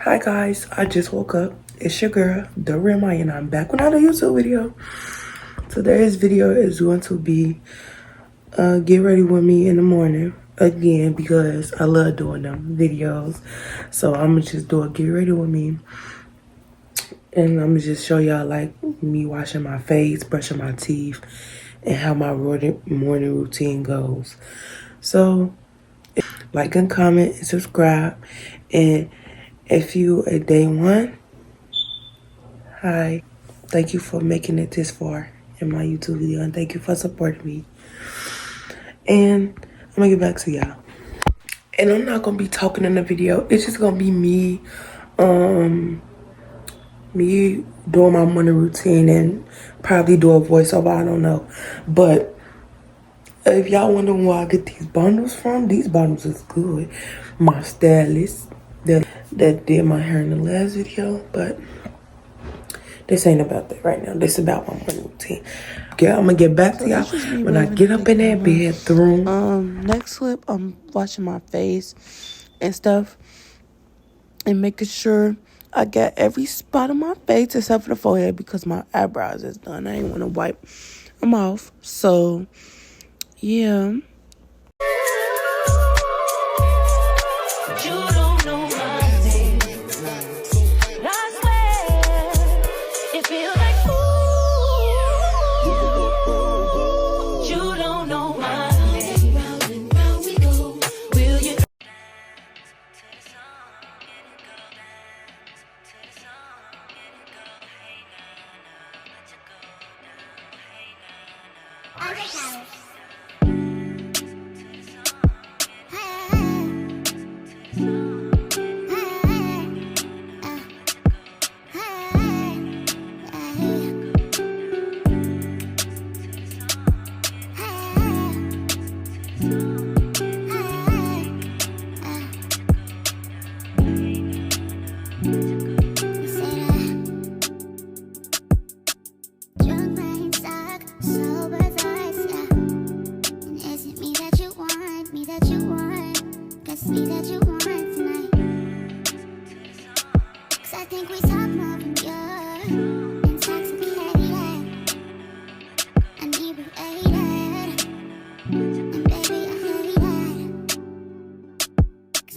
Hi guys, I just woke up. It's your girl, grwm, and I'm back with another YouTube video. Today's video is going to be get ready with me in the morning again because I love doing them videos. So I'm gonna just do a get ready with me, and I'm gonna just show y'all like me washing my face, brushing my teeth, and how my morning routine goes. So like and comment and subscribe, and if you a day one, hi, thank you for making it this far in my YouTube video, and thank you for supporting me. And I'm gonna get back to y'all. And I'm not gonna be talking in the video. It's just gonna be me, me doing my morning routine and probably do a voiceover. I don't know. But if y'all wondering where I get these bundles from, these bundles is good. My stylist that did my hair in the last video, but this ain't about that right now. This is about my morning routine. Okay, I'm gonna get back to y'all when I get up in that bedroom. Next clip, I'm washing my face and stuff and making sure I got every spot on my face except for the forehead because my eyebrows is done. I ain't want to wipe them off. So, yeah.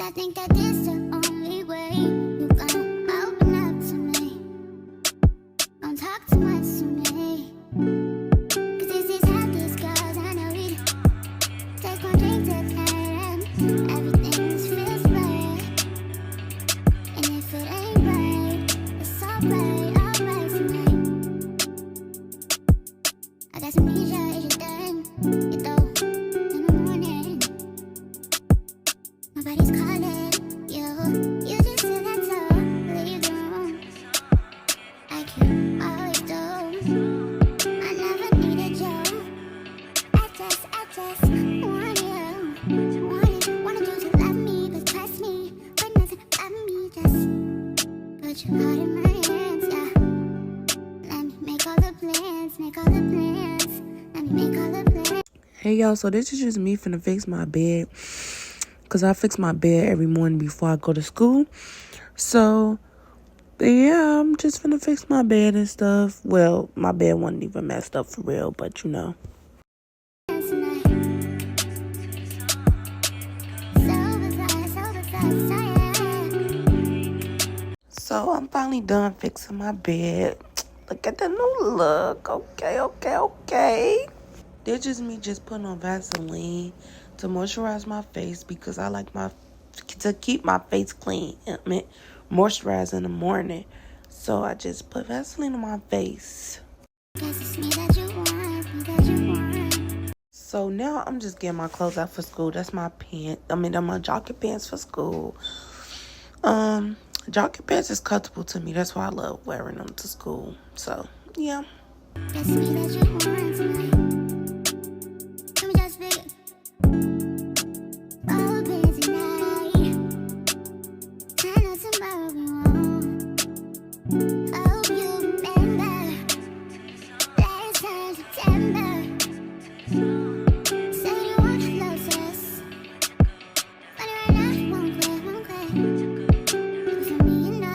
I think that this is the only way you're gonna open up to me. Don't talk too much to me, cause this is how this goes. I know it. Take one drink to time. Everything feels right, and if it ain't right, it's alright tonight. I got some leisure, it's your thing. You throw in the morning. Nobody's calling you. You just feel that so leave the room like you always do. I never needed you. I just want you. Wanted you to love me, but trust me, but nothing about me. Just put your heart in my hands, yeah. Let me make all the plans, Let me make all the plans. Hey, y'all, so this is just me finna fix my bed. Because I fix my bed every morning before I go to school. So, yeah, I'm just finna fix my bed and stuff. Well, my bed wasn't even messed up for real, but you know. So, I'm finally done fixing my bed. Look at the new look. Okay. This is me just putting on Vaseline to moisturize my face because I like to keep my face clean. I mean, moisturize in the morning. So I just put Vaseline on my face. So now I'm just getting my clothes out for school. That's my pants. They're my jogging pants for school. Jogging pants is comfortable to me. That's why I love wearing them to school. So, yeah. For me, you know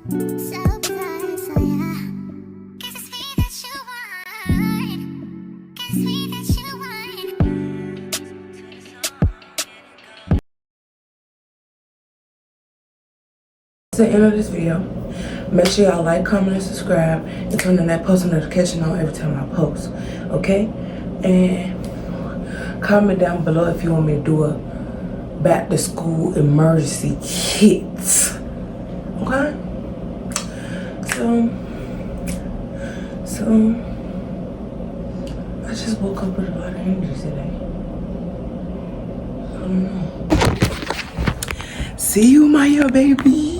So bizarre, so yeah. Guess it's me that you want. Guess it's me that you want. That's the end of this video. Make sure y'all like, comment, and subscribe, and turn on that post notification on every time I post. Okay? And comment down below if you want me to do a back to school emergency kit. Okay? So I just woke up with a lot of energy today. I don't know. See you, Maya, baby.